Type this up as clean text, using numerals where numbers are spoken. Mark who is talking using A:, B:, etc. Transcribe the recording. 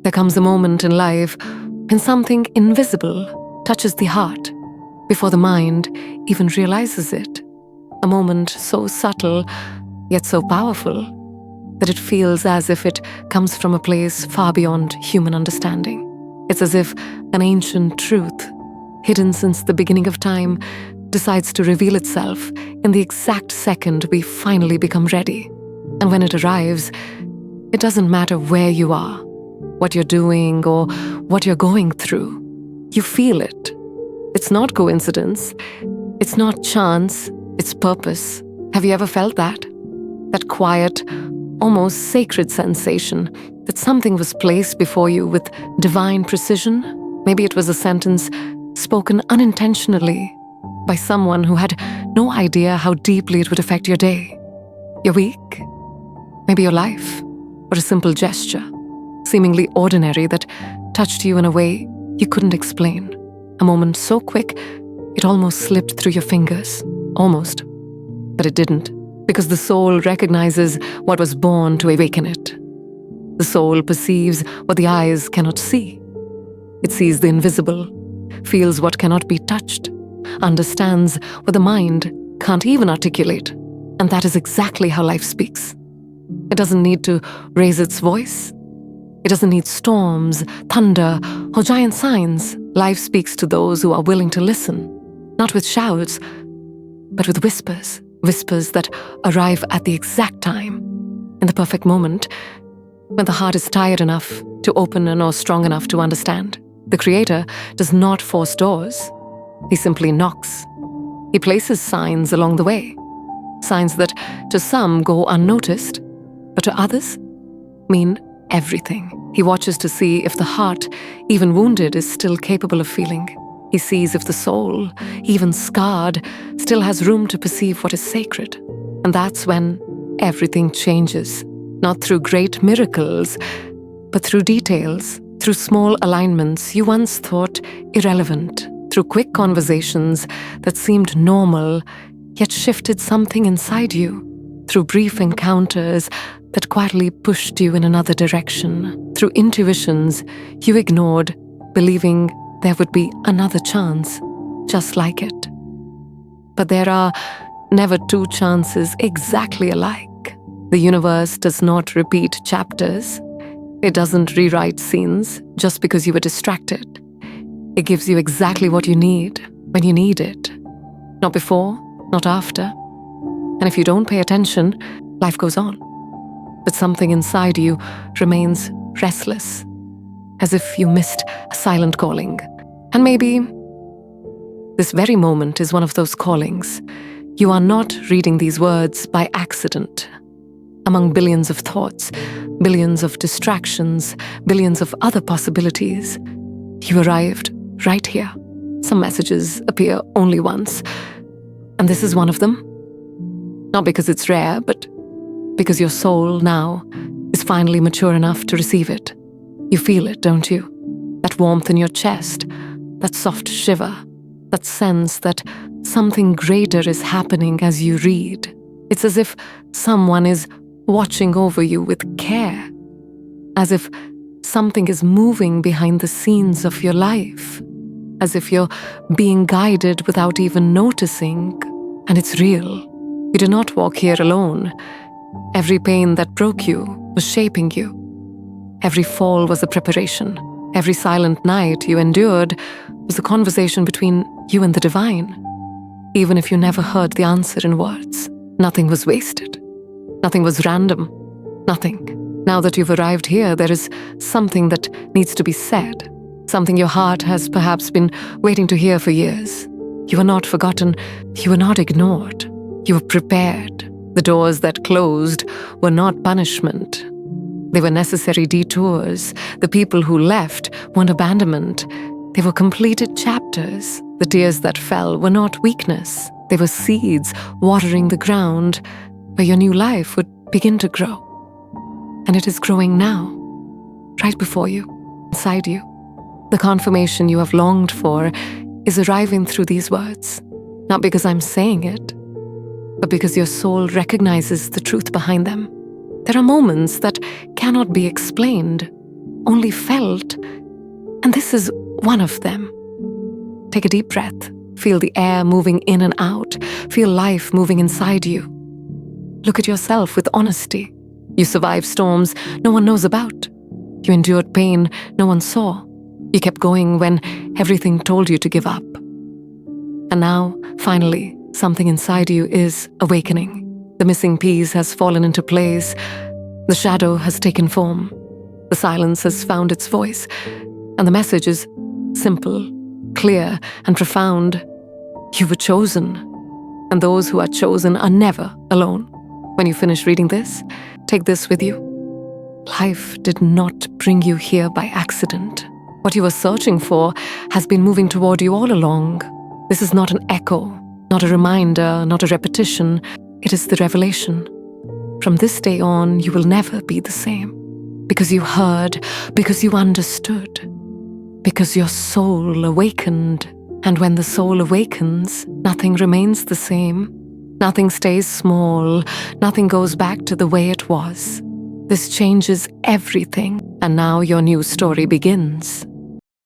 A: There comes a moment in life when something invisible touches the heart before the mind even realizes it. A moment so subtle, yet so powerful, that it feels as if it comes from a place far beyond human understanding. It's as if an ancient truth, hidden since the beginning of time, decides to reveal itself in the exact second we finally become ready. And when it arrives, it doesn't matter where you are, what you're doing, or what you're going through. You feel it. It's not coincidence. It's not chance. It's purpose. Have you ever felt that? That quiet, almost sacred sensation that something was placed before you with divine precision? Maybe it was a sentence spoken unintentionally by someone who had no idea how deeply it would affect your day, your week, maybe your life, or a simple gesture, seemingly ordinary, that touched you in a way you couldn't explain. A moment so quick, it almost slipped through your fingers. Almost. But it didn't, because the soul recognizes what was born to awaken it. The soul perceives what the eyes cannot see. It sees the invisible, feels what cannot be touched, understands what the mind can't even articulate. And that is exactly how life speaks. It doesn't need to raise its voice. It doesn't need storms, thunder, or giant signs. Life speaks to those who are willing to listen, not with shouts, but with whispers. Whispers that arrive at the exact time, in the perfect moment, when the heart is tired enough to open or strong enough to understand. The Creator does not force doors. He simply knocks. He places signs along the way. Signs that to some go unnoticed, but to others mean everything. He watches to see if the heart, even wounded, is still capable of feeling. He sees if the soul, even scarred, still has room to perceive what is sacred. And that's when everything changes. Not through great miracles, but through details, through small alignments you once thought irrelevant, through quick conversations that seemed normal, yet shifted something inside you, through brief encounters that quietly pushed you in another direction, through intuitions you ignored, believing there would be another chance, just like it. But there are never two chances exactly alike. The universe does not repeat chapters. It doesn't rewrite scenes just because you were distracted. It gives you exactly what you need when you need it. Not before, not after. And if you don't pay attention, life goes on. But something inside you remains restless, as if you missed a silent calling. And maybe this very moment is one of those callings. You are not reading these words by accident. Among billions of thoughts, billions of distractions, billions of other possibilities, you arrived right here. Some messages appear only once, and this is one of them. Not because it's rare, but because your soul now is finally mature enough to receive it. You feel it, don't you? That warmth in your chest, that soft shiver, that sense that something greater is happening as you read. It's as if someone is watching over you with care, as if something is moving behind the scenes of your life, as if you're being guided without even noticing, and it's real. You do not walk here alone. Every pain that broke you was shaping you. Every fall was a preparation. Every silent night you endured was a conversation between you and the divine. Even if you never heard the answer in words, nothing was wasted. Nothing was random. Nothing. Now that you've arrived here, there is something that needs to be said. Something your heart has perhaps been waiting to hear for years. You were not forgotten. You were not ignored. You were prepared. The doors that closed were not punishment. They were necessary detours. The people who left weren't abandonment. They were completed chapters. The tears that fell were not weakness. They were seeds watering the ground where your new life would begin to grow. And it is growing now, right before you, inside you. The confirmation you have longed for is arriving through these words, not because I'm saying it, but because your soul recognizes the truth behind them. There are moments that cannot be explained, only felt, and this is one of them. Take a deep breath. Feel the air moving in and out. Feel life moving inside you. Look at yourself with honesty. You survived storms no one knows about. You endured pain no one saw. You kept going when everything told you to give up. And now, finally, something inside you is awakening. The missing piece has fallen into place. The shadow has taken form. The silence has found its voice. And the message is simple, clear, and profound. You were chosen. And those who are chosen are never alone. When you finish reading this, take this with you. Life did not bring you here by accident. What you were searching for has been moving toward you all along. This is not an echo, not a reminder, not a repetition. It is the revelation. From this day on, you will never be the same. Because you heard, because you understood, because your soul awakened. And when the soul awakens, nothing remains the same. Nothing stays small. Nothing goes back to the way it was. This changes everything, and now your new story begins.